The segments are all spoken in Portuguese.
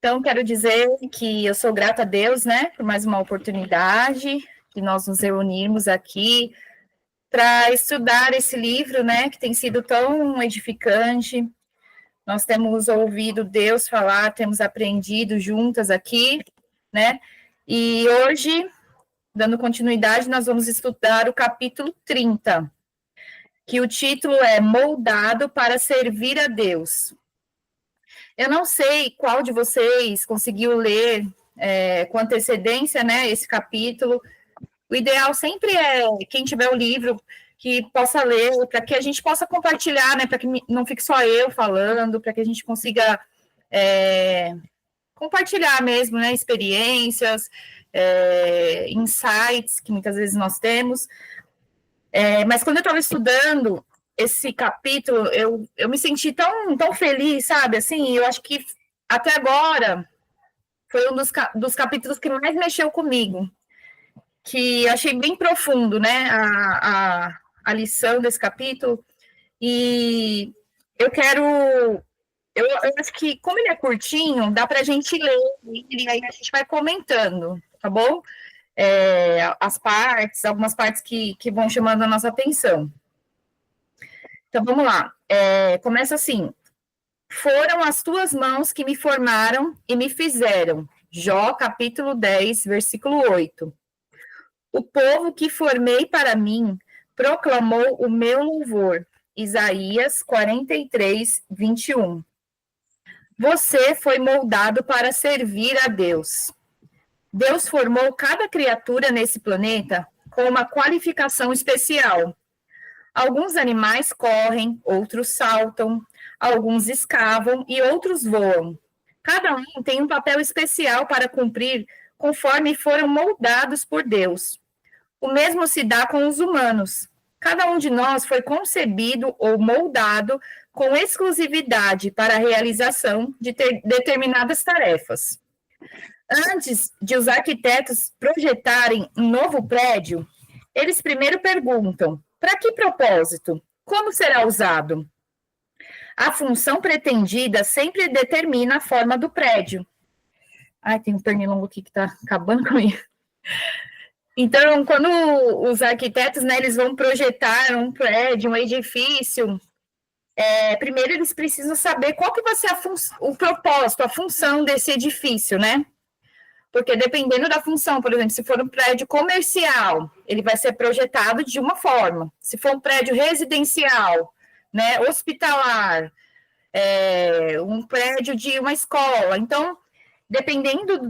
Então, quero dizer que eu sou grata a Deus, né, por mais uma oportunidade, que nós nos reunimos aqui para estudar esse livro, né, que tem sido tão edificante. Nós temos ouvido Deus falar, temos aprendido juntas aqui, né, e hoje, dando continuidade, nós vamos estudar o capítulo 30, que o título é Moldado para Servir a Deus. Eu não sei qual de vocês conseguiu ler com antecedência, né, esse capítulo. O ideal sempre é quem tiver o livro que possa ler, para que a gente possa compartilhar, né, para que não fique só eu falando, para que a gente consiga compartilhar mesmo, né, experiências, insights que muitas vezes nós temos. Mas quando eu estava estudando esse capítulo, eu me senti tão feliz, sabe? Assim, eu acho que até agora foi um dos capítulos que mais mexeu comigo, que eu achei bem profundo, né? A lição desse capítulo. E eu acho que, como ele é curtinho, dá para a gente ler, e aí a gente vai comentando, tá bom? Algumas partes que vão chamando a nossa atenção. Então, vamos lá. Começa assim. Foram as tuas mãos que me formaram e me fizeram. Jó, capítulo 10, versículo 8. O povo que formei para mim proclamou o meu louvor. Isaías 43, 21. Você foi moldado para servir a Deus. Deus formou cada criatura nesse planeta com uma qualificação especial. Alguns animais correm, outros saltam, alguns escavam e outros voam. Cada um tem um papel especial para cumprir conforme foram moldados por Deus. O mesmo se dá com os humanos. Cada um de nós foi concebido ou moldado com exclusividade para a realização de determinadas tarefas. Antes de os arquitetos projetarem um novo prédio, eles primeiro perguntam: para que propósito? Como será usado? A função pretendida sempre determina a forma do prédio. Ai, tem um pernilongo aqui que está acabando comigo. Então, quando os arquitetos, né, eles vão projetar um prédio, um edifício, primeiro eles precisam saber qual que vai ser o propósito, a função desse edifício, né? Porque dependendo da função, por exemplo, se for um prédio comercial, ele vai ser projetado de uma forma. Se for um prédio residencial, né, hospitalar, um prédio de uma escola. Então, dependendo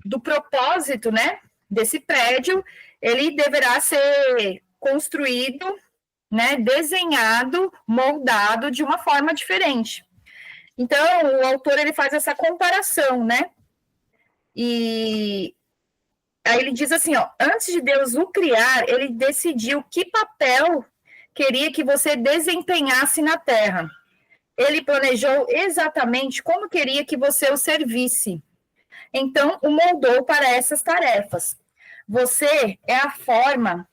do propósito, né, desse prédio, ele deverá ser construído, né, desenhado, moldado de uma forma diferente. Então, o autor ele faz essa comparação, né? E aí ele diz assim, ó, antes de Deus o criar, ele decidiu que papel queria que você desempenhasse na Terra. Ele planejou exatamente como queria que você o servisse. Então, o moldou para essas tarefas. Você é a forma,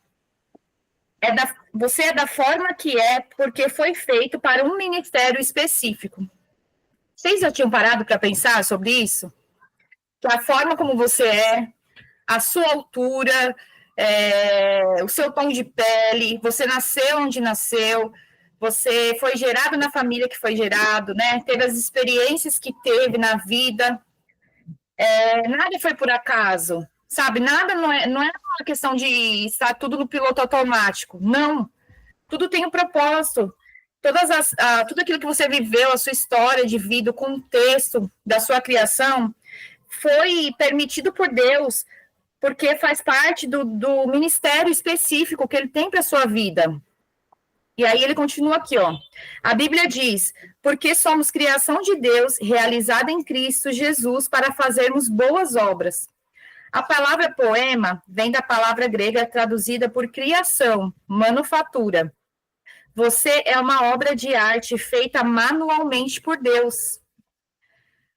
você é da forma que é, porque foi feito para um ministério específico. Vocês já tinham parado para pensar sobre isso? Que a forma como você é, a sua altura, o seu tom de pele, você nasceu onde nasceu, você foi gerado na família que foi gerado, né? Teve as experiências que teve na vida. Nada foi por acaso, sabe? Nada não é uma questão de estar tudo no piloto automático. Não. Tudo tem um propósito. Tudo aquilo que você viveu, a sua história de vida, o contexto da sua criação, foi permitido por Deus, porque faz parte do ministério específico que ele tem para a sua vida. E aí ele continua aqui, ó. A Bíblia diz: porque somos criação de Deus, realizada em Cristo Jesus, para fazermos boas obras. A palavra poema vem da palavra grega traduzida por criação, manufatura. Você é uma obra de arte feita manualmente por Deus.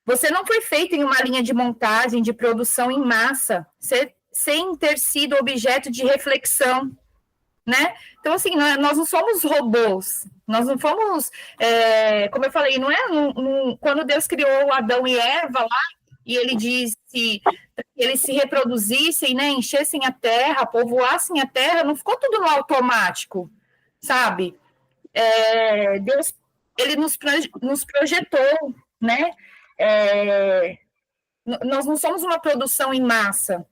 Você não foi feito em uma linha de montagem, de produção em massa, sem ter sido objeto de reflexão. né? Então, assim, nós não somos robôs, nós não fomos, como eu falei, não é quando Deus criou Adão e Eva lá, e ele disse que eles se reproduzissem, né, enchessem a terra, povoassem a terra, não ficou tudo no automático, sabe? Deus, ele nos projetou, né? Nós não somos uma produção em massa,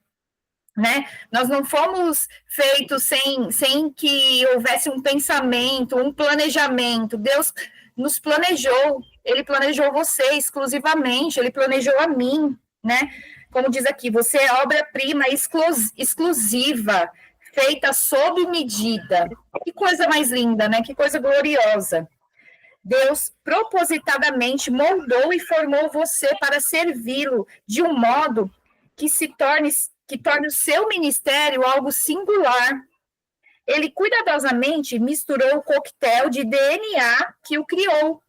né? Nós não fomos feitos sem que houvesse um pensamento, um planejamento. Deus nos planejou, Ele planejou você exclusivamente, Ele planejou a mim, né? Como diz aqui, você é obra-prima exclusiva, feita sob medida. Que coisa mais linda, né? Que coisa gloriosa. Deus propositadamente moldou e formou você para servi-lo de um modo que torne o seu ministério algo singular. Ele cuidadosamente misturou o coquetel de DNA que o criou,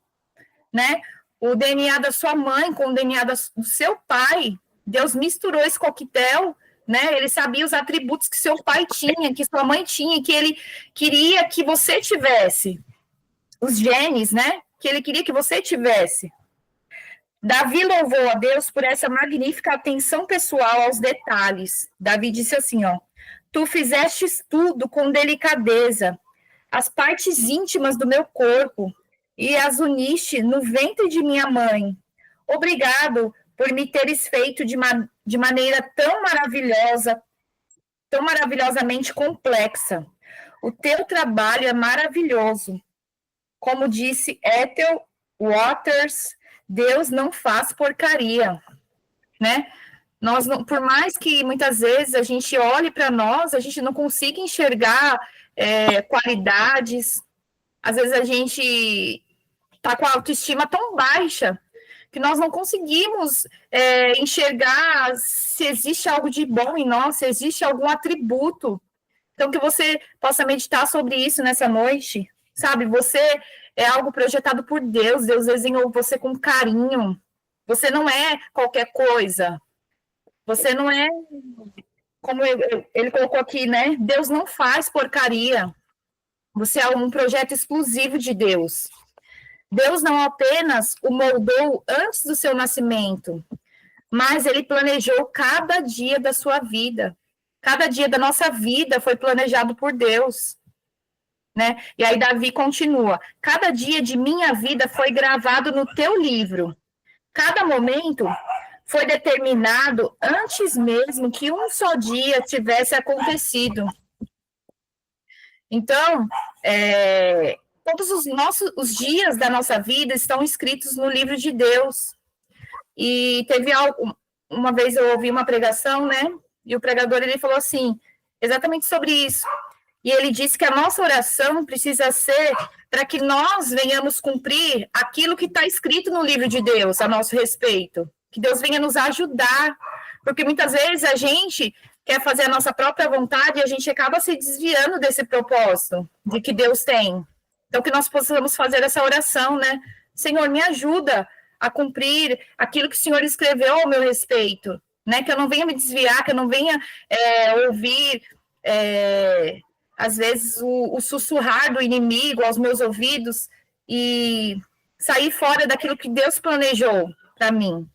né? O DNA da sua mãe com o DNA do seu pai. Deus misturou esse coquetel, né? Ele sabia os atributos que seu pai tinha, que sua mãe tinha, que ele queria que você tivesse. Os genes, né? Que ele queria que você tivesse. Davi louvou a Deus por essa magnífica atenção pessoal aos detalhes. Davi disse assim, ó: tu fizestes tudo com delicadeza, as partes íntimas do meu corpo, e as uniste no ventre de minha mãe. Obrigado por me teres feito de maneira tão maravilhosa, tão maravilhosamente complexa. O teu trabalho é maravilhoso. Como disse Ethel Waters, Deus não faz porcaria, né? Nós não, por mais que muitas vezes a gente olhe para nós, a gente não consiga enxergar qualidades. Às vezes a gente está com a autoestima tão baixa que nós não conseguimos enxergar se existe algo de bom em nós, se existe algum atributo. Então, que você possa meditar sobre isso nessa noite, sabe? Você é algo projetado por Deus, Deus desenhou você com carinho. Você não é qualquer coisa. Você não é, como ele colocou aqui, né? Deus não faz porcaria. Você é um projeto exclusivo de Deus. Deus não apenas o moldou antes do seu nascimento, mas ele planejou cada dia da sua vida. Cada dia da nossa vida foi planejado por Deus, né? E aí Davi continua: cada dia de minha vida foi gravado no teu livro. Cada momento foi determinado antes mesmo que um só dia tivesse acontecido. Então, todos os dias da nossa vida estão escritos no livro de Deus. E teve uma vez eu ouvi uma pregação, né? E o pregador ele falou assim, exatamente sobre isso. E ele disse que a nossa oração precisa ser para que nós venhamos cumprir aquilo que está escrito no livro de Deus a nosso respeito. Que Deus venha nos ajudar. Porque muitas vezes a gente quer fazer a nossa própria vontade e a gente acaba se desviando desse propósito de que Deus tem. Então, que nós possamos fazer essa oração, né? Senhor, me ajuda a cumprir aquilo que o Senhor escreveu ao meu respeito, né? Que eu não venha me desviar, que eu não venha ouvir, às vezes, o sussurrar do inimigo aos meus ouvidos e sair fora daquilo que Deus planejou para mim.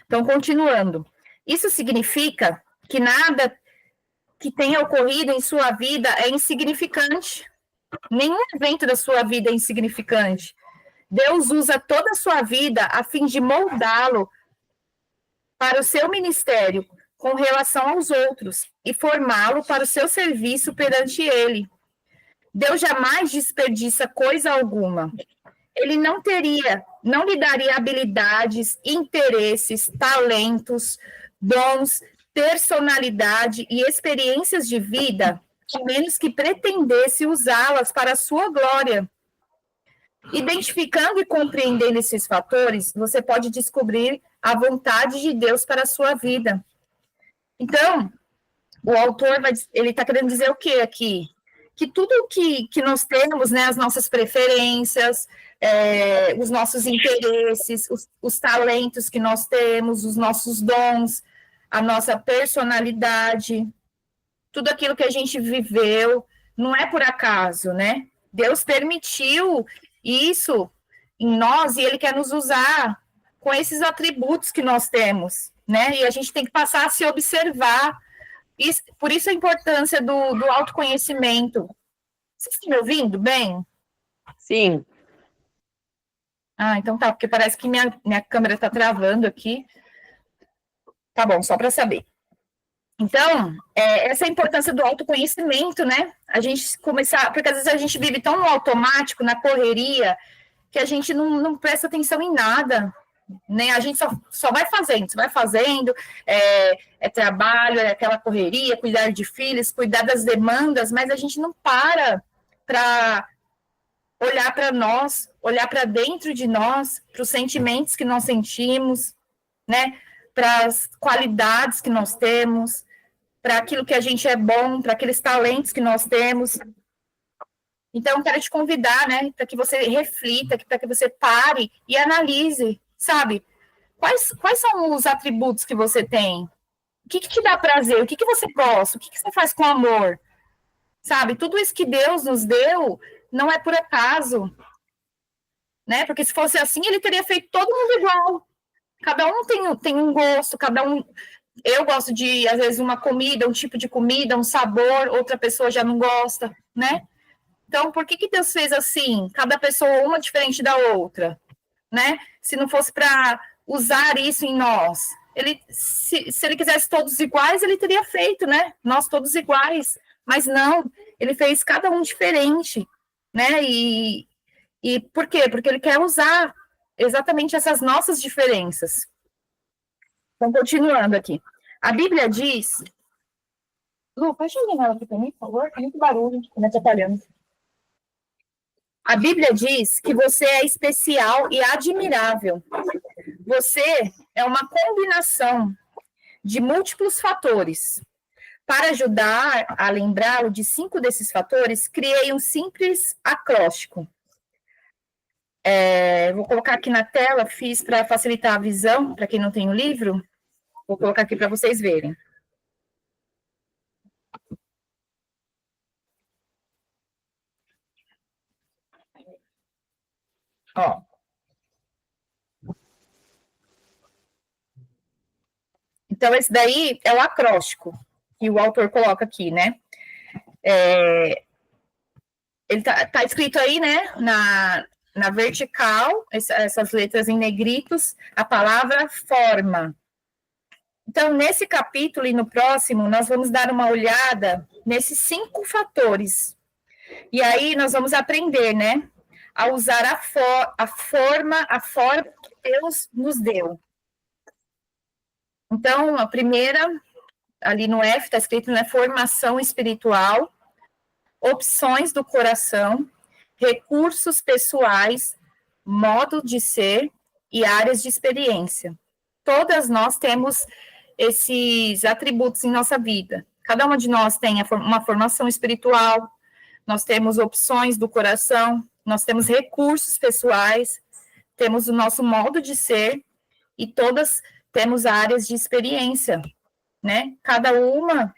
Então, continuando. Isso significa que nada que tenha ocorrido em sua vida é insignificante. Nenhum evento da sua vida é insignificante. Deus usa toda a sua vida a fim de moldá-lo para o seu ministério com relação aos outros e formá-lo para o seu serviço perante ele. Deus jamais desperdiça coisa alguma. Ele não lhe daria habilidades, interesses, talentos, dons, personalidade e experiências de vida, a menos que pretendesse usá-las para a sua glória. Identificando e compreendendo esses fatores, você pode descobrir a vontade de Deus para a sua vida. Então, o autor ele está querendo dizer o quê aqui? Que tudo que nós temos, né, as nossas preferências, os nossos interesses, os talentos que nós temos, os nossos dons, a nossa personalidade, tudo aquilo que a gente viveu, não é por acaso, né? Deus permitiu isso em nós e Ele quer nos usar com esses atributos que nós temos, né? E a gente tem que passar a se observar. Por isso a importância do autoconhecimento. Vocês estão me ouvindo bem? Sim. Ah, então tá, porque parece que minha câmera está travando aqui. Tá bom, só para saber. Então, essa é a importância do autoconhecimento, né? A gente começar, porque às vezes a gente vive tão no automático, na correria, que a gente não presta atenção em nada, né? A gente só vai fazendo, trabalho, é aquela correria, cuidar de filhos, cuidar das demandas, mas a gente não para olhar para nós, olhar para dentro de nós, para os sentimentos que nós sentimos, né? Para as qualidades que nós temos, para aquilo que a gente é bom, para aqueles talentos que nós temos. Então, quero te convidar, né, para que você reflita, para que você pare e analise, sabe? Quais são os atributos que você tem? O que te dá prazer? O que você gosta? O que você faz com amor? Sabe? Tudo isso que Deus nos deu não é por acaso, né? Porque se fosse assim, ele teria feito todo mundo igual. Cada um tem um gosto, cada um... Eu gosto de, às vezes, uma comida, um tipo de comida, um sabor, outra pessoa já não gosta, né? Então, por que Deus fez assim? Cada pessoa uma diferente da outra, né? Se não fosse para usar isso em nós, se ele quisesse todos iguais, ele teria feito, né? Nós todos iguais, mas não, ele fez cada um diferente, né? E por quê? Porque ele quer usar exatamente essas nossas diferenças. Então, continuando aqui. A Bíblia diz... Lu, fecha a janela aqui para mim, por favor. Tem muito barulho, me atrapalhando. A Bíblia diz que você é especial e admirável. Você é uma combinação de múltiplos fatores. Para ajudar a lembrá-lo de 5 desses fatores, criei um simples acróstico. Vou colocar aqui na tela, fiz para facilitar a visão, para quem não tem o livro. Vou colocar aqui para vocês verem. Ó. Então, esse daí é o acróstico que o autor coloca aqui, né? Ele tá escrito aí, né, na vertical, essas letras em negritos, a palavra forma. Então, nesse capítulo e no próximo, nós vamos dar uma olhada nesses 5 fatores. E aí nós vamos aprender, né, a usar a forma que Deus nos deu. Então, a primeira, ali no F, está escrito, né, formação espiritual, opções do coração, recursos pessoais, modo de ser e áreas de experiência. Todas nós temos esses atributos em nossa vida. Cada uma de nós tem uma formação espiritual, nós temos opções do coração, nós temos recursos pessoais, temos o nosso modo de ser e todas temos áreas de experiência, né? Cada uma...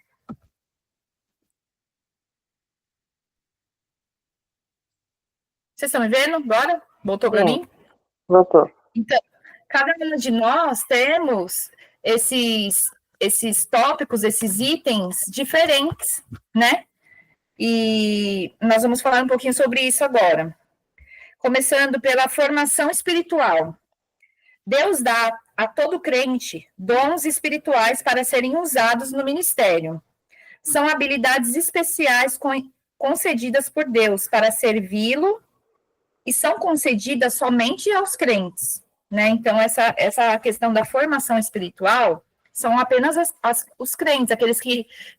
Vocês estão me vendo agora? Voltou para mim? Voltou. Então, cada uma de nós temos esses tópicos, esses itens diferentes, né? E nós vamos falar um pouquinho sobre isso agora. Começando pela formação espiritual. Deus dá a todo crente dons espirituais para serem usados no ministério. São habilidades especiais concedidas por Deus para servi-lo e são concedidas somente aos crentes, né? Então, essa questão da formação espiritual são apenas os crentes, aqueles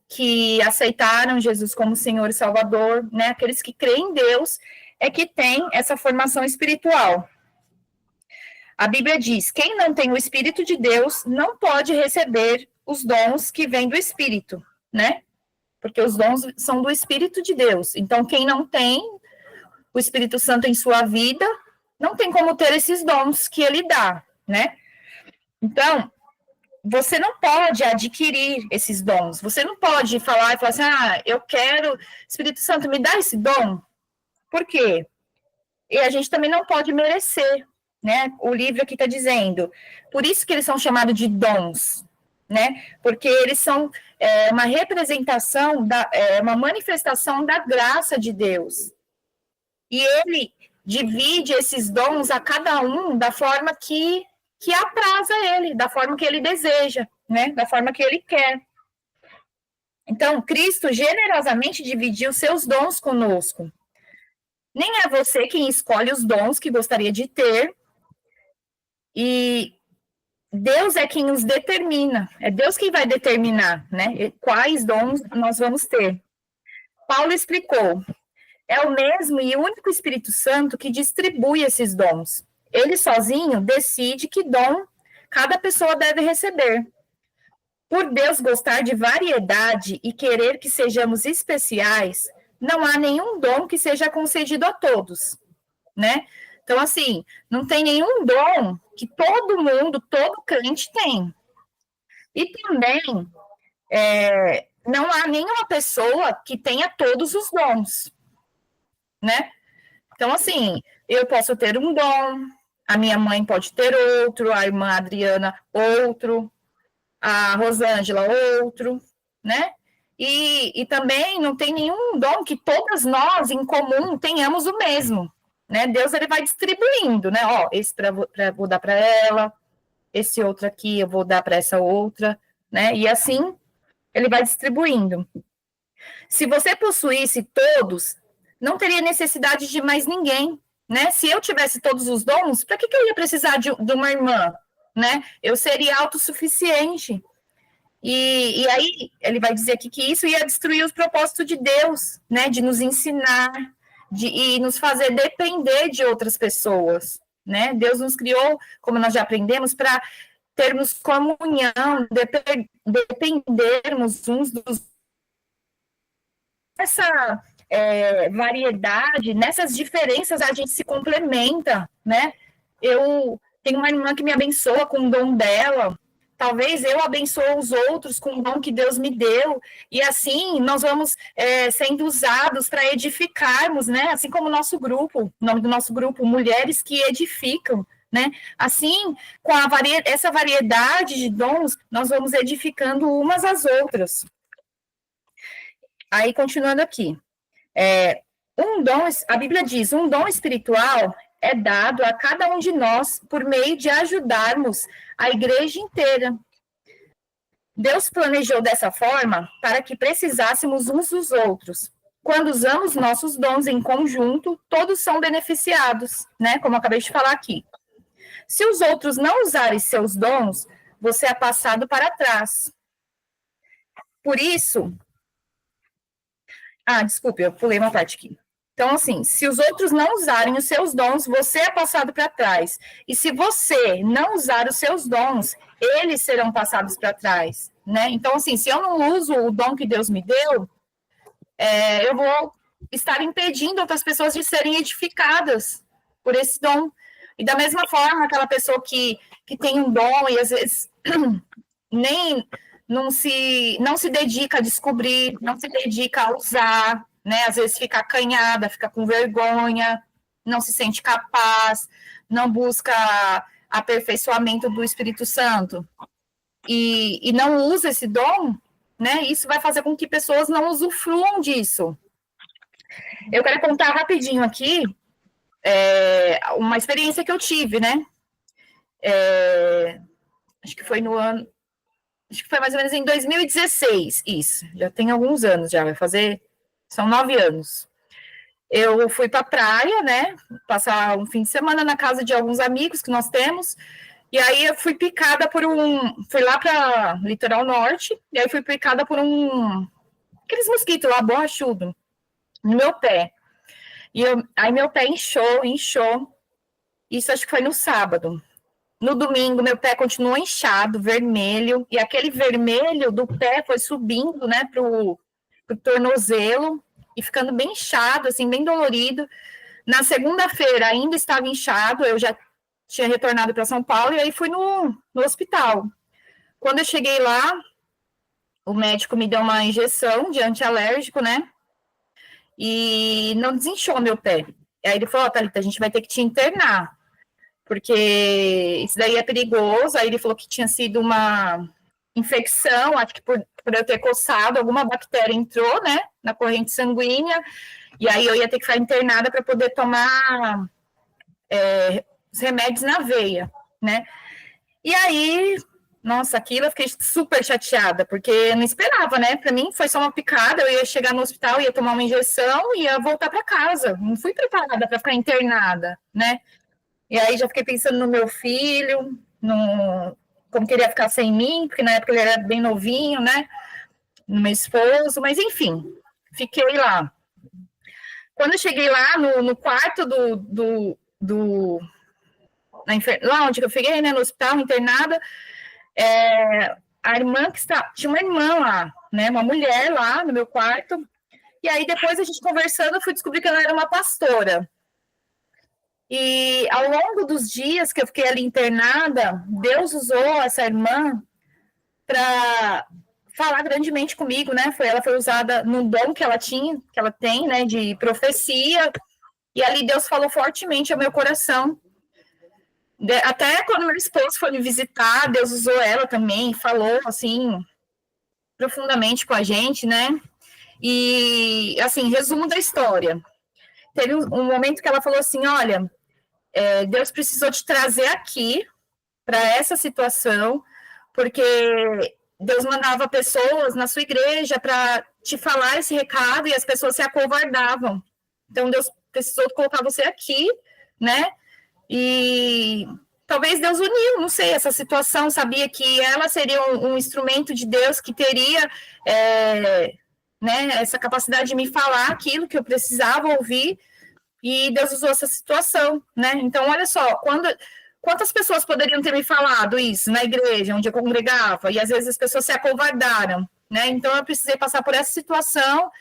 que aceitaram Jesus como Senhor e Salvador, né? Aqueles que creem em Deus é que tem essa formação espiritual. A Bíblia diz: quem não tem o Espírito de Deus não pode receber os dons que vêm do Espírito, né? Porque os dons são do Espírito de Deus. Então, quem não tem o Espírito Santo em sua vida, não tem como ter esses dons que ele dá, né? Então, você não pode adquirir esses dons. Você não pode falar e falar assim, eu quero, Espírito Santo, me dá esse dom. Por quê? E a gente também não pode merecer, né? O livro aqui está dizendo. Por isso que eles são chamados de dons, né? Porque eles são uma representação, uma manifestação da graça de Deus. E ele divide esses dons a cada um da forma que apraz a ele, da forma que ele deseja, né? Da forma que ele quer. Então, Cristo generosamente dividiu seus dons conosco. Nem é você quem escolhe os dons que gostaria de ter, e Deus é quem os determina, é Deus quem vai determinar, né, quais dons nós vamos ter. Paulo explicou, é o mesmo e único Espírito Santo que distribui esses dons. Ele sozinho decide que dom cada pessoa deve receber. Por Deus gostar de variedade e querer que sejamos especiais, não há nenhum dom que seja concedido a todos, né? Então, assim, não tem nenhum dom que todo mundo, todo crente tem. E também não há nenhuma pessoa que tenha todos os dons, né? Então, assim, eu posso ter um dom, a minha mãe pode ter outro, a irmã Adriana outro, a Rosângela outro, né? E também não tem nenhum dom que todas nós, em comum, tenhamos o mesmo, né? Deus, ele vai distribuindo, né? Ó, esse vou dar para ela, esse outro aqui eu vou dar para essa outra, né? E assim, ele vai distribuindo. Se você possuísse todos, não teria necessidade de mais ninguém, né? Se eu tivesse todos os dons, para que eu ia precisar de uma irmã, né? Eu seria autossuficiente. E aí ele vai dizer aqui que isso ia destruir os propósitos de Deus, né? De nos ensinar, e nos fazer depender de outras pessoas, né? Deus nos criou, como nós já aprendemos, para termos comunhão, dependermos uns dos... Essa variedade, nessas diferenças a gente se complementa, né? Eu tenho uma irmã que me abençoa com o dom dela, talvez eu abençoe os outros com o dom que Deus me deu, e assim nós vamos sendo usados para edificarmos, né? Assim como o nosso grupo, o nome do nosso grupo, Mulheres que Edificam, né? Assim, com essa variedade de dons, nós vamos edificando umas às outras. Aí, continuando aqui. A Bíblia diz, um dom espiritual é dado a cada um de nós por meio de ajudarmos a igreja inteira. Deus planejou dessa forma para que precisássemos uns dos outros. Quando usamos nossos dons em conjunto, todos são beneficiados, né? Como eu acabei de falar aqui. Se os outros não usarem seus dons, você é passado para trás. Por isso... desculpe, eu pulei uma parte aqui. Então, assim, se os outros não usarem os seus dons, você é passado para trás. E se você não usar os seus dons, eles serão passados para trás, né? Então, assim, se eu não uso o dom que Deus me deu, eu vou estar impedindo outras pessoas de serem edificadas por esse dom. E da mesma forma, aquela pessoa que tem um dom e às vezes não se dedica a descobrir, não se dedica a usar, né? Às vezes fica acanhada, fica com vergonha, não se sente capaz, não busca aperfeiçoamento do Espírito Santo e não usa esse dom, né? Isso vai fazer com que pessoas não usufruam disso. Eu quero contar rapidinho aqui uma experiência que eu tive, né? Acho que foi mais ou menos em 2016, isso, já tem alguns anos já, são 9 anos. Eu fui para a praia, né, passar um fim de semana na casa de alguns amigos que nós temos, e aí eu fui picada fui lá para Litoral Norte, e aí fui picada por aqueles mosquitos lá, borrachudo, no meu pé. Aí meu pé inchou, isso acho que foi no sábado. No domingo, meu pé continuou inchado, vermelho, e aquele vermelho do pé foi subindo, né, pro tornozelo, e ficando bem inchado, assim, bem dolorido. Na segunda-feira, ainda estava inchado, eu já tinha retornado para São Paulo, e aí fui no hospital. Quando eu cheguei lá, o médico me deu uma injeção de antialérgico, né? E não desinchou meu pé. Aí ele falou, Thalita, a gente vai ter que te internar, porque isso daí é perigoso. Aí ele falou que tinha sido uma infecção, acho que por eu ter coçado, alguma bactéria entrou, né, na corrente sanguínea, e aí eu ia ter que ficar internada para poder tomar os remédios na veia, né? E aí, nossa, aquilo eu fiquei super chateada, porque eu não esperava, né? Para mim foi só uma picada, eu ia chegar no hospital, ia tomar uma injeção e ia voltar para casa. Não fui preparada para ficar internada, né? E aí já fiquei pensando no meu filho, como queria ficar sem mim, porque na época ele era bem novinho, né? No meu esposo, mas enfim, fiquei lá. Quando eu cheguei lá no quarto lá onde eu fiquei, né, no hospital, internada, a irmã tinha uma irmã lá, né, uma mulher lá no meu quarto, e aí depois a gente conversando, eu fui descobrir que ela era uma pastora. E ao longo dos dias que eu fiquei ali internada, Deus usou essa irmã para falar grandemente comigo, né? Ela foi usada no dom que ela tem, né, de profecia, e ali Deus falou fortemente ao meu coração. Até quando meu esposo foi me visitar, Deus usou ela também, falou, assim, profundamente com a gente, né? E, assim, resumo da história. Teve um momento que ela falou assim, olha, Deus precisou te trazer aqui para essa situação, porque Deus mandava pessoas na sua igreja para te falar esse recado e as pessoas se acovardavam. Então, Deus precisou colocar você aqui, né? E talvez Deus uniu, não sei, essa situação, sabia que ela seria um instrumento de Deus que teria né, essa capacidade de me falar aquilo que eu precisava ouvir, e Deus usou essa situação, né? Então, olha só, quantas pessoas poderiam ter me falado isso na igreja onde eu congregava, e às vezes as pessoas se acovardaram, né? Então, eu precisei passar por essa situação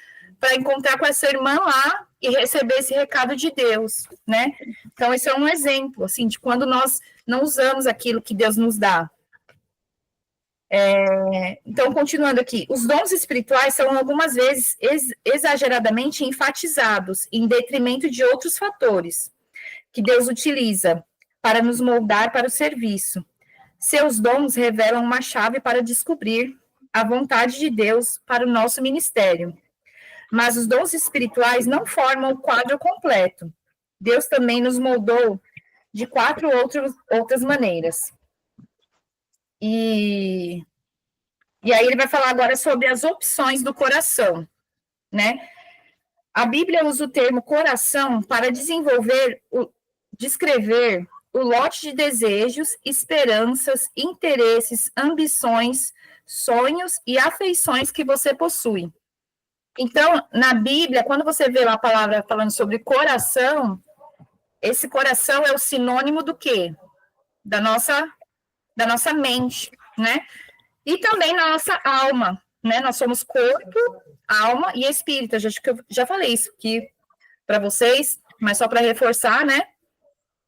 para encontrar com essa irmã lá e receber esse recado de Deus, né? Então, esse é um exemplo, assim, de quando nós não usamos aquilo que Deus nos dá. Então, continuando aqui, os dons espirituais são algumas vezes exageradamente enfatizados em detrimento de outros fatores que Deus utiliza para nos moldar para o serviço. Seus dons revelam uma chave para descobrir a vontade de Deus para o nosso ministério. Mas os dons espirituais não formam o quadro completo. Deus também nos moldou de 4 outras maneiras. E aí ele vai falar agora sobre as opções do coração, né? A Bíblia usa o termo coração para descrever o lote de desejos, esperanças, interesses, ambições, sonhos e afeições que você possui. Então, na Bíblia, quando você vê lá a palavra falando sobre coração, esse coração é o sinônimo do quê? Da nossa mente, né? E também na nossa alma, né? Nós somos corpo, alma e espírito. Acho que eu já falei isso aqui para vocês, mas só para reforçar, né?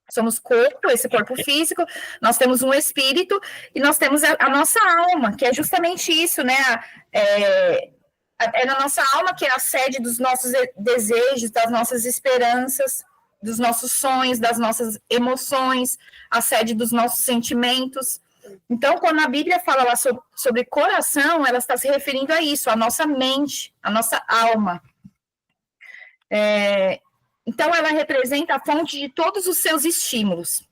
Somos corpo, esse corpo físico, nós temos um espírito e nós temos a nossa alma, que é justamente isso, né? É na nossa alma que é a sede dos nossos desejos, das nossas esperanças, dos nossos sonhos, das nossas emoções, a sede dos nossos sentimentos. Então, quando a Bíblia fala lá sobre coração, ela está se referindo a isso, a nossa mente, a nossa alma. Então, ela representa a fonte de todos os seus estímulos.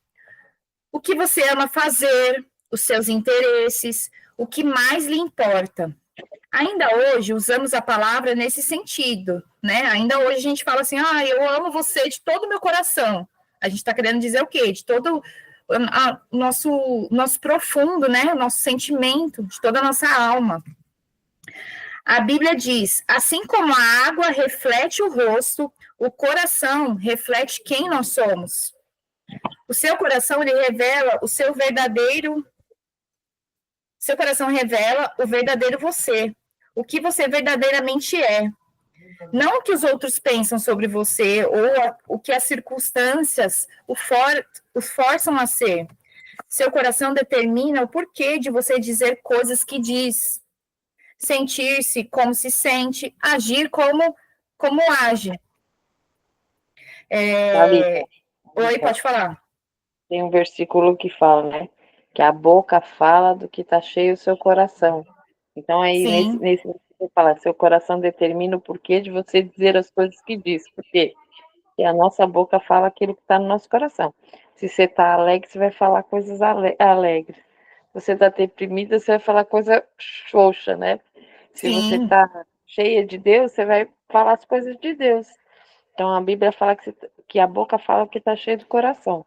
O que você ama fazer, os seus interesses, o que mais lhe importa. Ainda hoje, usamos a palavra nesse sentido, né? Ainda hoje a gente fala assim, eu amo você de todo o meu coração. A gente está querendo dizer o quê? De todo o nosso profundo, né? O nosso sentimento, de toda a nossa alma. A Bíblia diz, assim como a água reflete o rosto, o coração reflete quem nós somos. O seu coração, ele revela o seu verdadeiro... Seu coração revela o verdadeiro você, o que você verdadeiramente é. Não o que os outros pensam sobre você, ou o que as circunstâncias o forçam a ser, Seu coração determina o porquê de você dizer coisas que diz, sentir-se como se sente, agir como age. Thalita, Oi, Thalita, pode falar. tem um versículo que fala, né? Que a boca fala do que está cheio o seu coração. Então, aí, nesse Sim, versículo fala, seu coração determina o porquê de você dizer as coisas que diz. Por quê? Porque a nossa boca fala aquilo que está no nosso coração. Se você está alegre, você vai falar coisas alegres. Se você está deprimida, você vai falar coisa xoxa, né? Se você sim, está cheia de Deus, você vai falar as coisas de Deus. Então, a Bíblia fala que a boca fala o que está cheio do coração.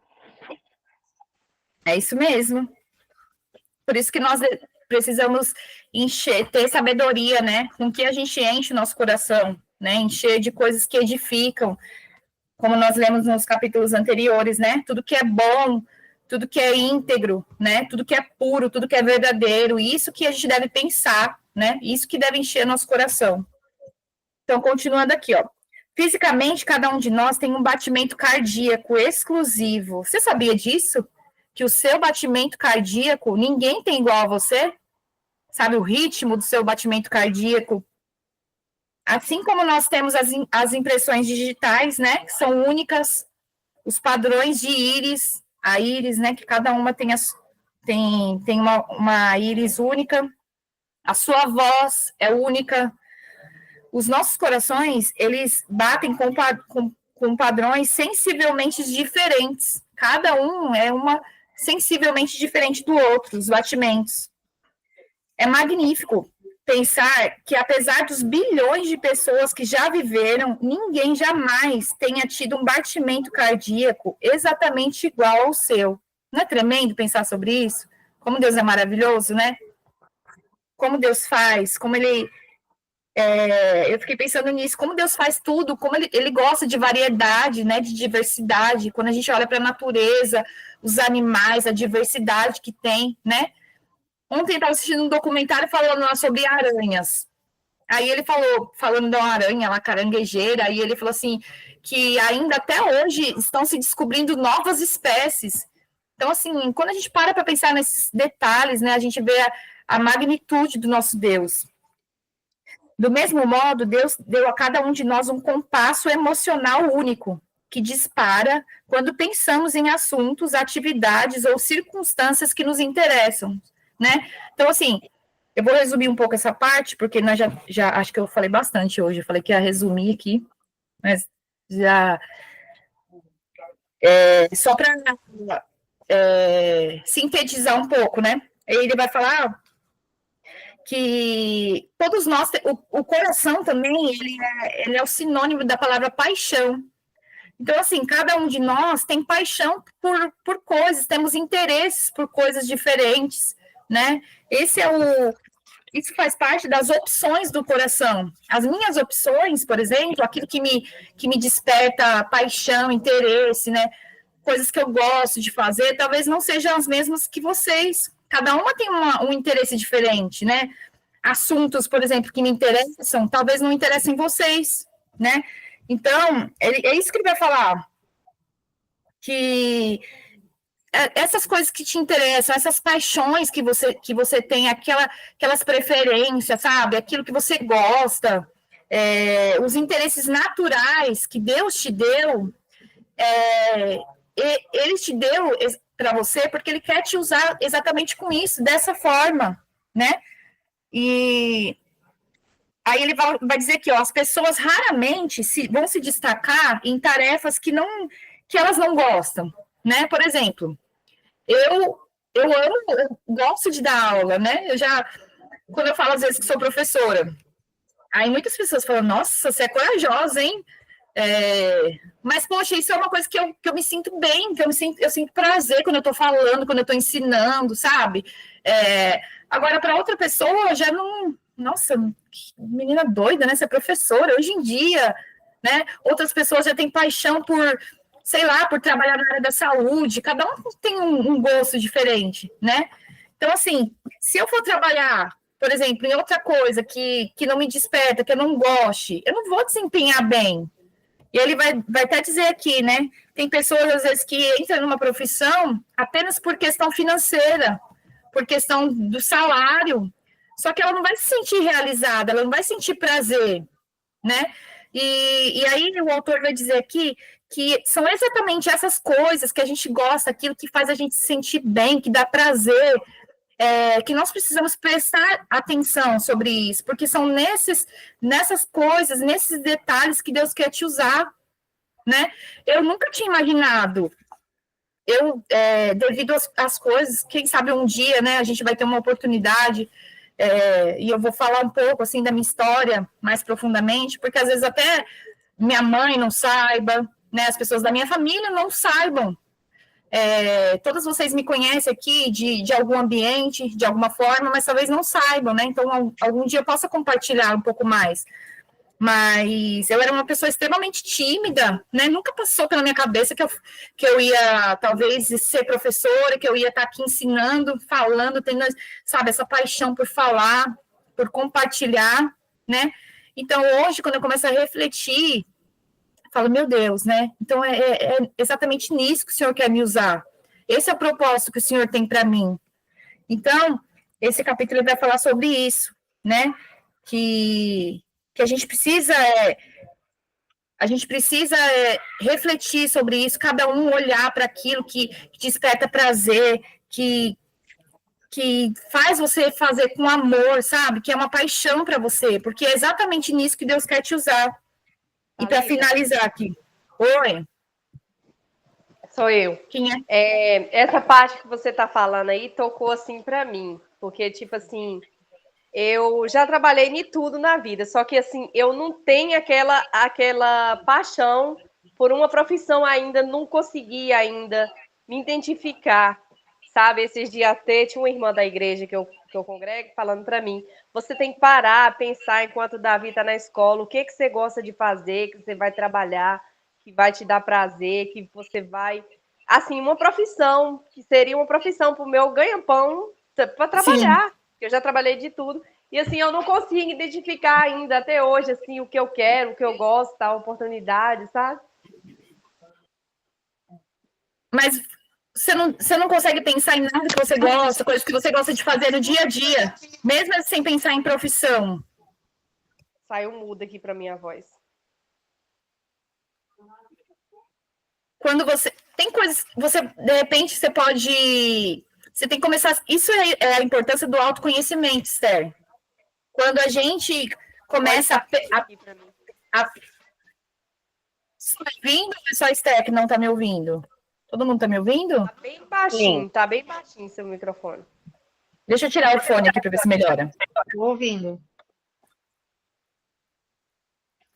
é isso mesmo. Por isso que nós precisamos ter sabedoria, né? Com que a gente enche o nosso coração, né? Encher de coisas que edificam, como nós lemos nos capítulos anteriores, né? Tudo que é bom, tudo que é íntegro, né? Tudo que é puro, tudo que é verdadeiro, isso que a gente deve pensar, né? Isso que deve encher nosso coração. Então, continuando aqui, ó. Fisicamente, cada um de nós tem um batimento cardíaco exclusivo. Você sabia disso? Que o seu batimento cardíaco, ninguém tem igual a você? Sabe o ritmo do seu batimento cardíaco? Assim como nós temos as impressões digitais, né, que são únicas, os padrões de íris, a íris, né, que cada uma tem uma íris única, a sua voz é única, os nossos corações, eles batem com padrões sensivelmente diferentes, cada um é sensivelmente diferente do outro, os batimentos. É magnífico pensar que, apesar dos bilhões de pessoas que já viveram, ninguém jamais tenha tido um batimento cardíaco exatamente igual ao seu. Não é tremendo pensar sobre isso? Como Deus é maravilhoso, né? Como Deus faz, como Ele. Eu fiquei pensando nisso, como Deus faz tudo, como ele gosta de variedade, né? De diversidade. Quando a gente olha para a natureza, os animais, a diversidade que tem, né? Ontem eu estava assistindo um documentário falando lá sobre aranhas. Aí ele falando da aranha, lá caranguejeira, aí ele falou assim, que ainda até hoje estão se descobrindo novas espécies. Então, assim, quando a gente para pensar nesses detalhes, né, a gente vê a magnitude do nosso Deus. Do mesmo modo, Deus deu a cada um de nós um compasso emocional único, que dispara quando pensamos em assuntos, atividades ou circunstâncias que nos interessam, né? Então, assim, eu vou resumir um pouco essa parte, porque nós já acho que eu falei bastante hoje, eu falei que ia resumir aqui, mas já só para sintetizar um pouco, né? Ele vai falar que todos nós, o coração também, ele é o sinônimo da palavra paixão. Então, assim, cada um de nós tem paixão por coisas, temos interesses por coisas diferentes, né? Isso faz parte das opções do coração. As minhas opções, por exemplo, aquilo que me desperta paixão, interesse, né? Coisas que eu gosto de fazer, talvez não sejam as mesmas que vocês. Cada uma tem um interesse diferente, né? Assuntos, por exemplo, que me interessam, talvez não interessem vocês, né? Então, é isso que ele vai falar, que essas coisas que te interessam, essas paixões que você tem, aquelas preferências, sabe? Aquilo que você gosta, os interesses naturais que Deus te deu, Ele te deu para você porque Ele quer te usar exatamente com isso, dessa forma, né? E aí ele vai dizer que as pessoas raramente vão se destacar em tarefas que elas não gostam, né? Por exemplo, eu gosto de dar aula, né? Quando eu falo às vezes que sou professora, aí muitas pessoas falam, nossa, você é corajosa, hein? Mas, poxa, isso é uma coisa que eu me sinto bem, eu sinto prazer quando eu estou falando, quando eu estou ensinando, sabe? Agora, para outra pessoa, já não. Nossa, que menina doida, né? Ser professora, hoje em dia, né? Outras pessoas já têm paixão sei lá, por trabalhar na área da saúde, cada um tem um gosto diferente, né? Então, assim, se eu for trabalhar, por exemplo, em outra coisa que não me desperta, que eu não goste, eu não vou desempenhar bem, E ele vai até dizer aqui, né? Tem pessoas, às vezes, que entram numa profissão apenas por questão financeira, por questão do salário, só que ela não vai se sentir realizada, ela não vai sentir prazer, né? E aí o autor vai dizer aqui que são exatamente essas coisas que a gente gosta, aquilo que faz a gente se sentir bem, que dá prazer, que nós precisamos prestar atenção sobre isso, porque são nessas coisas, nesses detalhes que Deus quer te usar, né? Eu nunca tinha imaginado, devido às coisas, quem sabe um dia, né, a gente vai ter uma oportunidade, e eu vou falar um pouco, assim, da minha história mais profundamente, porque às vezes até minha mãe não saiba, né, as pessoas da minha família não saibam. Todas vocês me conhecem aqui de algum ambiente, de alguma forma, mas talvez não saibam, né? Então, algum dia eu possa compartilhar um pouco mais. Mas eu era uma pessoa extremamente tímida, né? Nunca passou pela minha cabeça que eu ia, talvez, ser professora, que eu ia estar aqui ensinando, falando, tendo, sabe, essa paixão por falar, por compartilhar, né? Então, hoje, quando eu começo a refletir, falo, meu Deus, né? Então, é exatamente nisso que o Senhor quer me usar. Esse é o propósito que o Senhor tem para mim. Então, esse capítulo vai falar sobre isso, né? Que a gente precisa refletir sobre isso, cada um olhar para aquilo que desperta prazer, que faz você fazer com amor, sabe? Que é uma paixão para você, porque é exatamente nisso que Deus quer te usar. E para finalizar aqui. Oi? Sou eu. Quem é? Essa parte que você está falando aí tocou assim para mim, porque tipo assim, eu já trabalhei em tudo na vida, só que assim, eu não tenho aquela paixão por uma profissão ainda, não consegui ainda me identificar, sabe? Esses dias até tinha uma irmã da igreja que eu congrego falando para mim, você tem que parar, pensar enquanto o Davi está na escola, o que você gosta de fazer, que você vai trabalhar, que vai te dar prazer, que você vai... Assim, uma profissão, que seria uma profissão para o meu ganha-pão para trabalhar. Sim. Eu já trabalhei de tudo. E assim, eu não consigo identificar ainda até hoje, assim, o que eu quero, o que eu gosto, a oportunidade, sabe? Mas você não consegue pensar em nada que você gosta, coisas que você gosta de fazer no dia a dia, mesmo sem pensar em profissão. Saiu mudo aqui para minha voz. Quando você... Tem coisas... Você, de repente, você pode... Você tem que começar... Isso é a importância do autoconhecimento, Esther. Quando a gente começa a... Você está me ouvindo ou é só a Esther que não está me ouvindo? Todo mundo está me ouvindo? Tá bem baixinho seu microfone. Deixa eu tirar o fone aqui para ver se melhora. Estou ouvindo.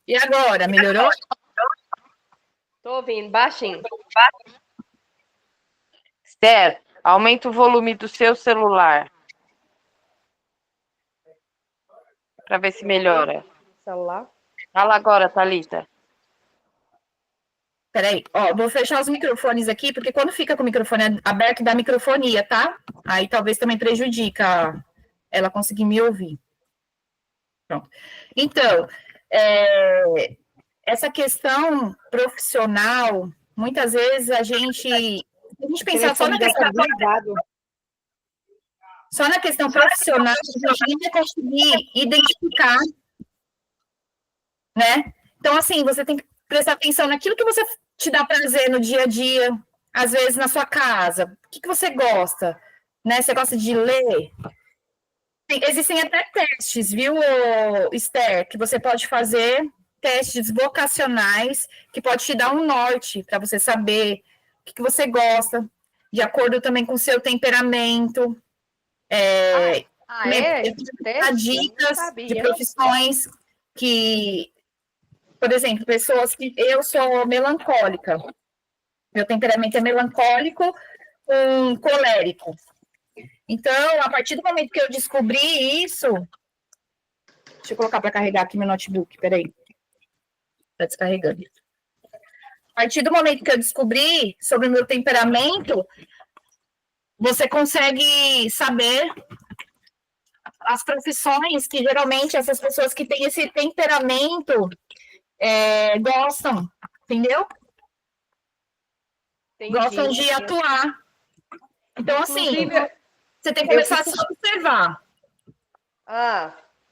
E agora, melhorou? Estou ouvindo, baixinho. Esther, aumenta o volume do seu celular. Para ver se melhora. Celular. Fala agora, Thalita. Peraí, vou fechar os microfones aqui, porque quando fica com o microfone aberto, dá microfonia, tá? Aí talvez também prejudica ela conseguir me ouvir. Pronto. Então, essa questão profissional, muitas vezes a gente pensar só na questão profissional, a gente nem vai conseguir identificar, né? Então, assim, você tem que prestar atenção naquilo que você te dá prazer no dia a dia, às vezes na sua casa. O que você gosta? Né? Você gosta de ler? Existem até testes, viu, Esther, que você pode fazer, testes vocacionais, que pode te dar um norte para você saber o que você gosta, de acordo também com o seu temperamento. Dicas de profissões que... Por exemplo, pessoas que... Eu sou melancólica. Meu temperamento é melancólico com colérico. Então, a partir do momento que eu descobri isso... Deixa eu colocar para carregar aqui meu notebook, peraí. Está descarregando. A partir do momento que eu descobri sobre o meu temperamento, você consegue saber as profissões que, geralmente, essas pessoas que têm esse temperamento... gostam, entendeu? Entendi. Gostam de atuar. Então, assim, Inclusive, você tem que começar a se observar.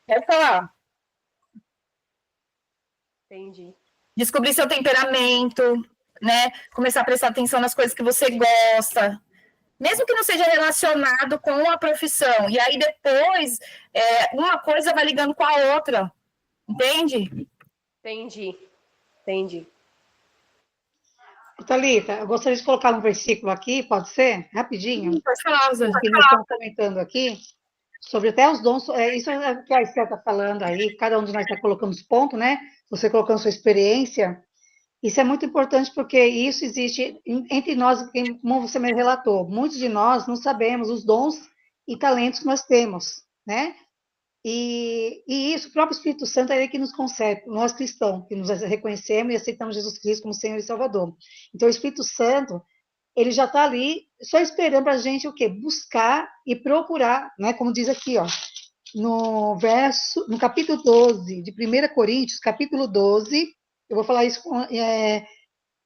Quer falar? Entendi. Descobrir seu temperamento, né? Começar a prestar atenção nas coisas que você gosta, mesmo que não seja relacionado com a profissão. E aí depois uma coisa vai ligando com a outra, entende? Entendi. Thalita, eu gostaria de colocar um versículo aqui, pode ser? Rapidinho. Pode falar, Zé. Que nós estamos comentando aqui sobre até os dons. Isso é o que a Esther está falando aí, cada um de nós está colocando os pontos, né? Você colocando sua experiência. Isso é muito importante porque isso existe entre nós, como você me relatou. Muitos de nós não sabemos os dons e talentos que nós temos, né? E isso, o próprio Espírito Santo é ele que nos concede, nós cristãos, que nos reconhecemos e aceitamos Jesus Cristo como Senhor e Salvador. Então, o Espírito Santo, ele já está ali, só esperando para a gente o quê? Buscar e procurar, né? Como diz aqui, ó, no capítulo 12 de 1 Coríntios, capítulo 12, eu vou falar isso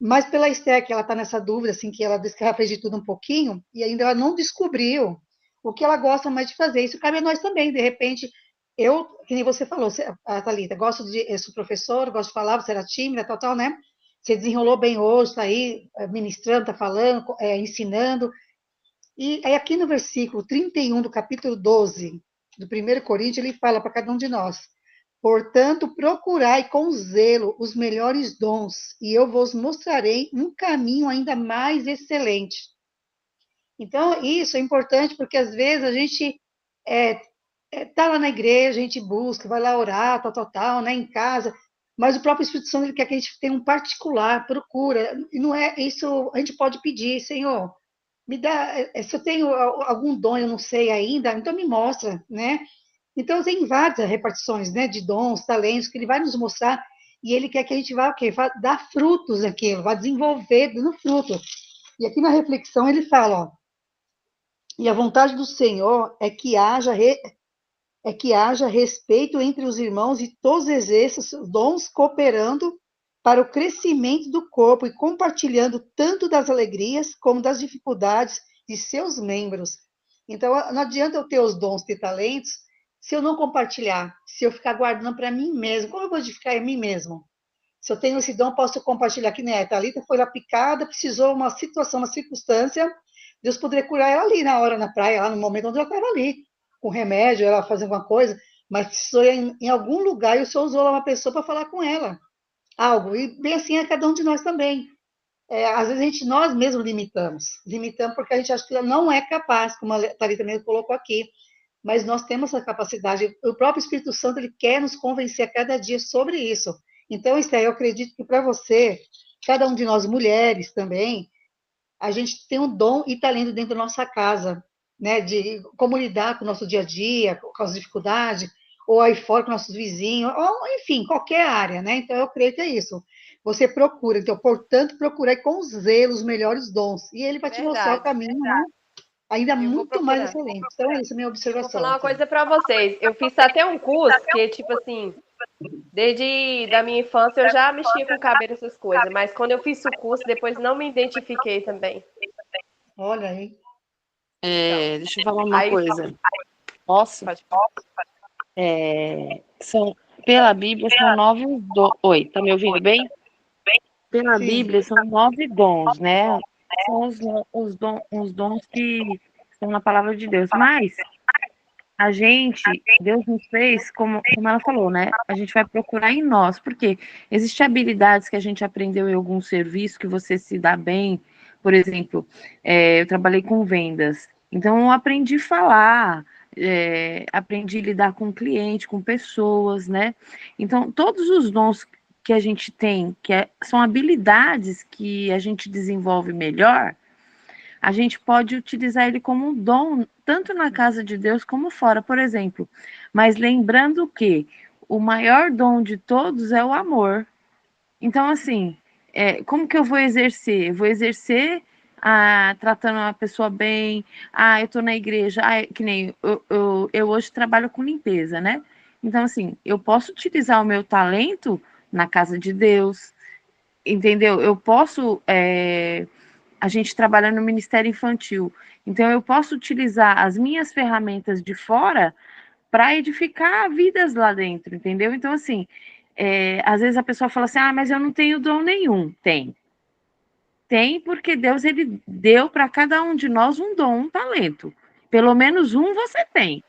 mais pela Esther, que ela está nessa dúvida, assim, que ela diz que ela fez de tudo um pouquinho, e ainda ela não descobriu o que ela gosta mais de fazer. Isso cabe a nós também, de repente, que nem você falou, a Thalita, eu sou professora, gosto de falar, você era tímida, tal, né? Você desenrolou bem hoje, está aí ministrando, está falando, ensinando. E aí aqui no versículo 31 do capítulo 12 do 1 Coríntios, ele fala para cada um de nós: portanto, procurai com zelo os melhores dons, e eu vos mostrarei um caminho ainda mais excelente. Então, isso é importante, porque às vezes a gente está lá na igreja, a gente busca, vai lá orar, tal, né, em casa, mas o próprio Espírito Santo ele quer que a gente tenha um particular, procura, e não é isso, a gente pode pedir, Senhor, me dá, se eu tenho algum dom, eu não sei ainda, então me mostra, né? Então tem várias repartições, né, de dons, talentos, que ele vai nos mostrar, e ele quer que a gente vá, o quê? Vá dar frutos naquilo, vá desenvolver no fruto. E aqui na reflexão ele fala, ó, e a vontade do Senhor é que haja respeito entre os irmãos e todos exerçam seus dons cooperando para o crescimento do corpo e compartilhando tanto das alegrias como das dificuldades de seus membros. Então, não adianta eu ter os dons e talentos se eu não compartilhar, se eu ficar guardando para mim mesmo. Como eu vou edificar em mim mesmo? Se eu tenho esse dom, posso compartilhar, que nem a Thalita foi lá picada, precisou uma situação, uma circunstância, Deus poderia curar ela ali na hora, na praia, lá no momento onde ela estava ali, com remédio, ela fazendo alguma coisa, mas precisou ir em algum lugar e o Senhor usou lá uma pessoa para falar com ela. Algo. E bem assim é cada um de nós também. Às vezes nós mesmos limitamos porque a gente acha que não é capaz, como a Thalita mesmo colocou aqui, mas nós temos essa capacidade. O próprio Espírito Santo ele quer nos convencer a cada dia sobre isso. Então, Esther, eu acredito que para você, cada um de nós mulheres também, a gente tem um dom e talento dentro da nossa casa, né, de como lidar com o nosso dia a dia, com as dificuldades, ou aí fora com nossos vizinhos, ou enfim, qualquer área, né? Então, eu creio que é isso. Você procura, então, portanto, procurar com zelo os melhores dons, e ele vai te mostrar o caminho, né? Ainda muito mais excelente. Então, é isso a minha observação. Vou falar uma coisa para vocês. Eu fiz até um curso que, tipo assim, desde da minha infância eu já mexia com cabelo, essas coisas, mas quando eu fiz o curso, depois não me identifiquei também. Olha aí. Deixa eu falar uma coisa. Posso? Pode. Pela Bíblia são 9 dons. Oi, tá me ouvindo bem? Pela Sim. Bíblia são 9 dons, né? São os dons que estão na palavra de Deus. Mas Deus nos fez, como ela falou, né? A gente vai procurar em nós, porque existem habilidades que a gente aprendeu em algum serviço que você se dá bem. Por exemplo, eu trabalhei com vendas, então eu aprendi a falar, aprendi a lidar com cliente, com pessoas, né? Então, todos os dons que a gente tem, são habilidades que a gente desenvolve melhor, a gente pode utilizar ele como um dom, tanto na casa de Deus como fora, por exemplo. Mas lembrando que o maior dom de todos é o amor. Então, assim, como que eu vou exercer? Eu vou exercer tratando uma pessoa bem. Eu tô na igreja. Que nem eu hoje trabalho com limpeza, né? Então, assim, eu posso utilizar o meu talento na casa de Deus, entendeu? Eu posso, a gente trabalha no Ministério Infantil, então eu posso utilizar as minhas ferramentas de fora para edificar vidas lá dentro, entendeu? Então, assim, às vezes a pessoa fala assim, mas eu não tenho dom nenhum. Tem, porque Deus, ele deu para cada um de nós um dom, um talento. Pelo menos um você tem.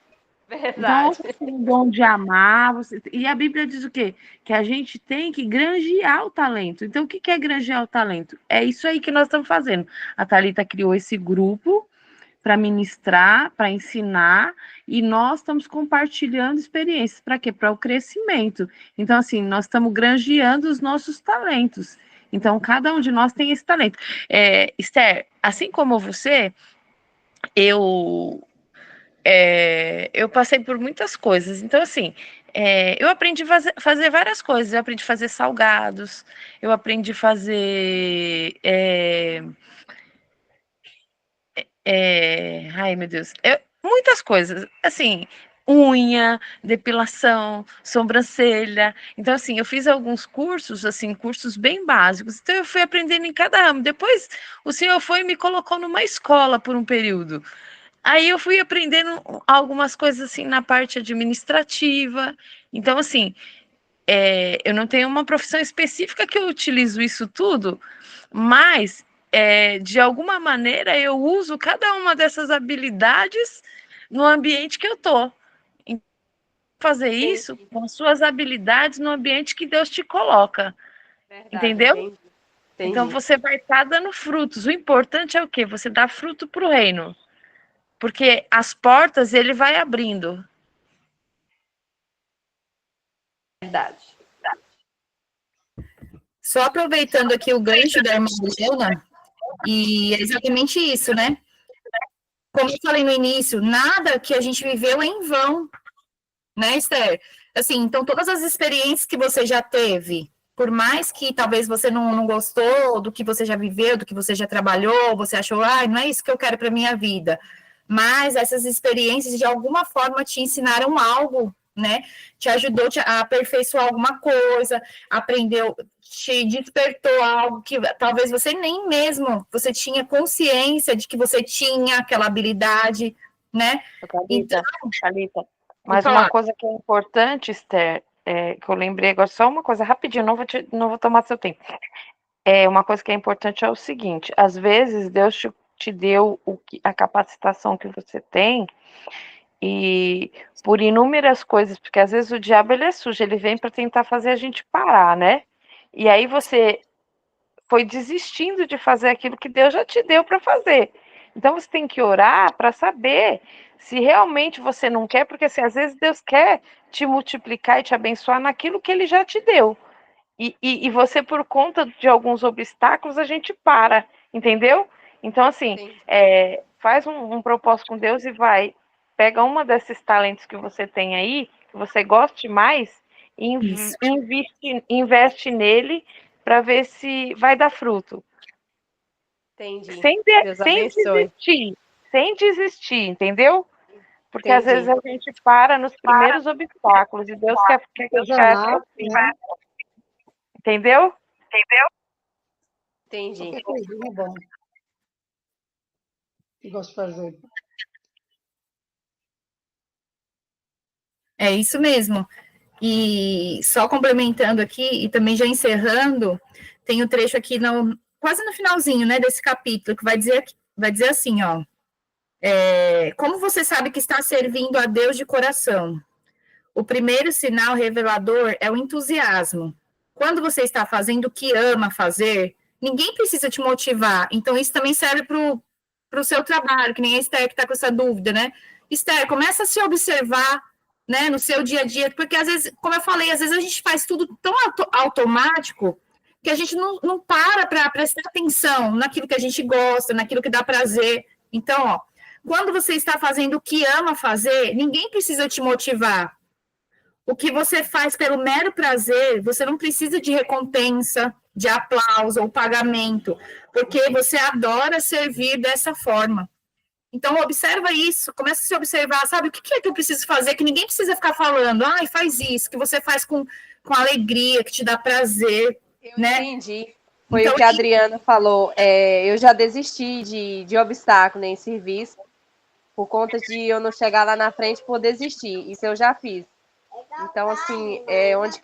Então, Verdade. você tem o dom de amar, e a Bíblia diz o quê? Que a gente tem que granjear o talento. Então, o que é granjear o talento? É isso aí que nós estamos fazendo. A Thalita criou esse grupo para ministrar, para ensinar, e nós estamos compartilhando experiências. Para quê? Para o crescimento. Então, assim, nós estamos granjeando os nossos talentos. Então, cada um de nós tem esse talento. Esther, assim como você, eu passei por muitas coisas. Então, assim, eu aprendi a fazer várias coisas. Eu aprendi a fazer salgados, eu aprendi a fazer. Ai, meu Deus. Muitas coisas. Assim, unha, depilação, sobrancelha. Então, assim, eu fiz alguns cursos, assim, cursos bem básicos. Então, eu fui aprendendo em cada ramo. Depois, o senhor foi e me colocou numa escola por um período. Aí eu fui aprendendo algumas coisas assim na parte administrativa. Então, assim, eu não tenho uma profissão específica que eu utilizo isso tudo, mas de alguma maneira eu uso cada uma dessas habilidades no ambiente que eu tô. Fazer isso com suas habilidades no ambiente que Deus te coloca. Verdade, Entendeu? entendi. Então você vai estar dando frutos. O importante é o quê? Você dá fruto para o reino. Porque as portas ele vai abrindo. Verdade. Só aproveitando aqui o gancho da irmã Juliana, e é exatamente isso, né? Como eu falei no início, nada que a gente viveu é em vão, né, Esther? Assim, então todas as experiências que você já teve, por mais que talvez você não gostou do que você já viveu, do que você já trabalhou, você achou, não é isso que eu quero para minha vida. Mas essas experiências, de alguma forma, te ensinaram algo, né? Te ajudou a aperfeiçoar alguma coisa, aprendeu, te despertou algo que talvez você nem mesmo, você tinha consciência de que você tinha aquela habilidade, né? Thalita, mas uma coisa que é importante, Esther, que eu lembrei agora, só uma coisa, rapidinho, não vou tomar seu tempo. Uma coisa que é importante é o seguinte, às vezes Deus te deu a capacitação que você tem, e por inúmeras coisas, porque às vezes o diabo ele é sujo, ele vem para tentar fazer a gente parar, né? E aí você foi desistindo de fazer aquilo que Deus já te deu para fazer. Então você tem que orar para saber se realmente você não quer, porque assim, às vezes Deus quer te multiplicar e te abençoar naquilo que ele já te deu. E você, por conta de alguns obstáculos, a gente para, entendeu? Então, assim, faz um propósito com Deus e pega uma desses talentos que você tem aí, que você goste mais, e investe nele para ver se vai dar fruto. Entendi. Sem desistir, entendeu? Porque às vezes a gente para nos primeiros obstáculos e Deus quer que a gente né? Entendeu? Entendi. Qualquer coisinha é bom. Que gosto de fazer. É isso mesmo. E só complementando aqui, e também já encerrando, tem o trecho aqui quase no finalzinho, né, desse capítulo, que vai dizer assim, ó, como você sabe que está servindo a Deus de coração? O primeiro sinal revelador é o entusiasmo. Quando você está fazendo o que ama fazer, ninguém precisa te motivar. Então, isso também serve para o seu trabalho, que nem a Esther que está com essa dúvida, né? Esther, começa a se observar, né, no seu dia a dia, porque às vezes, como eu falei, às vezes a gente faz tudo tão automático que a gente não para prestar atenção naquilo que a gente gosta, naquilo que dá prazer. Então, ó, quando você está fazendo o que ama fazer, ninguém precisa te motivar. O que você faz pelo mero prazer, você não precisa de recompensa, de aplauso ou pagamento, porque você adora servir dessa forma. Então, observa isso, começa a se observar, sabe, o que é que eu preciso fazer, que ninguém precisa ficar falando, faz isso, que você faz com com alegria, que te dá prazer, Eu né? entendi. Foi Então, o que a Adriana falou. Eu já desisti de obstáculo em serviço por conta de eu não chegar lá na frente por desistir. Isso eu já fiz. Então, assim, onde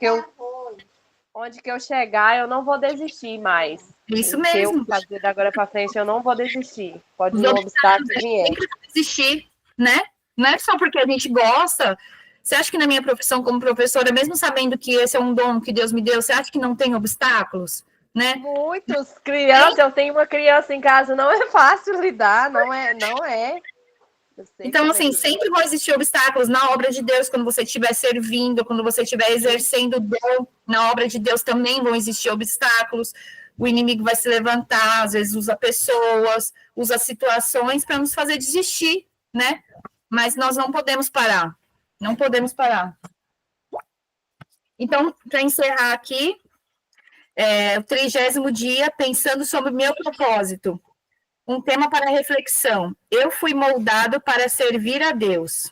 que eu chegar, eu não vou desistir mais. isso O que eu mesmo. fazer da agora para frente, eu não vou desistir. Pode Os vir um obstáculos obstáculo a que gente vier. sempre vai desistir, né? Não é só porque a gente gosta. Você acha que na minha profissão como professora, mesmo sabendo que esse é um dom que Deus me deu, você acha que não tem obstáculos, né? Muitos crianças, eu tenho uma criança em casa, não é fácil lidar, não é. Eu sei Então, como é assim, que é. sempre vão existir obstáculos na obra de Deus, quando você estiver servindo, quando você estiver exercendo o dom, na obra de Deus também vão existir obstáculos. O inimigo vai se levantar, às vezes usa pessoas, usa situações para nos fazer desistir, né? Mas nós não podemos parar. Não podemos parar. Então, para encerrar aqui, o 30º dia, pensando sobre o meu propósito. Um tema para reflexão. Eu fui moldado para servir a Deus.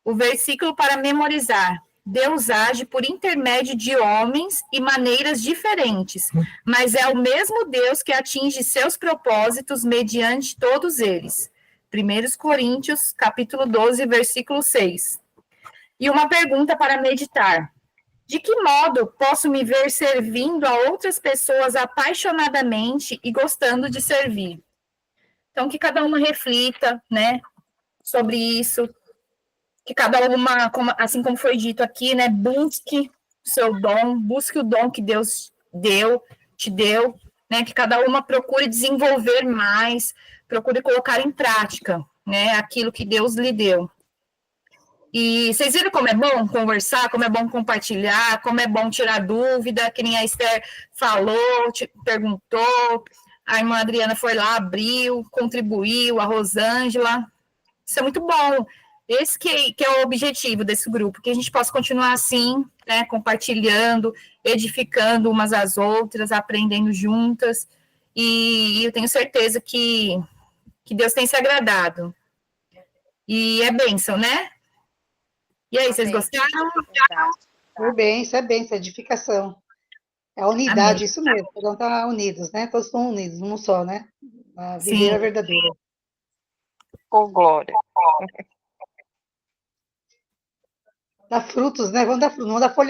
O versículo para memorizar. Deus age por intermédio de homens e maneiras diferentes, mas é o mesmo Deus que atinge seus propósitos mediante todos eles. 1 Coríntios, capítulo 12, versículo 6. E uma pergunta para meditar. De que modo posso me ver servindo a outras pessoas apaixonadamente e gostando de servir? Então, que cada uma reflita, né, sobre isso, que cada uma, assim como foi dito aqui, né, busque o seu dom, busque o dom que Deus te deu, né, que cada uma procure desenvolver mais, procure colocar em prática, né, aquilo que Deus lhe deu. E vocês viram como é bom conversar, como é bom compartilhar, como é bom tirar dúvida, que nem a Esther falou, perguntou, a irmã Adriana foi lá, abriu, contribuiu, a Rosângela. Isso é muito bom. Esse que é o objetivo desse grupo, que a gente possa continuar assim, né, compartilhando, edificando umas às outras, aprendendo juntas. E eu tenho certeza que Deus tem se agradado. E é bênção, né? E aí, vocês Amém. gostaram? Verdade. Foi bem, isso é edificação. É a unidade, Amém. isso mesmo. Cada um está unidos, né? Todos estão unidos, um só, né? A Sim. videira verdadeira. Com glória. Dá frutos, né? Vamos dar frutos, não dá folha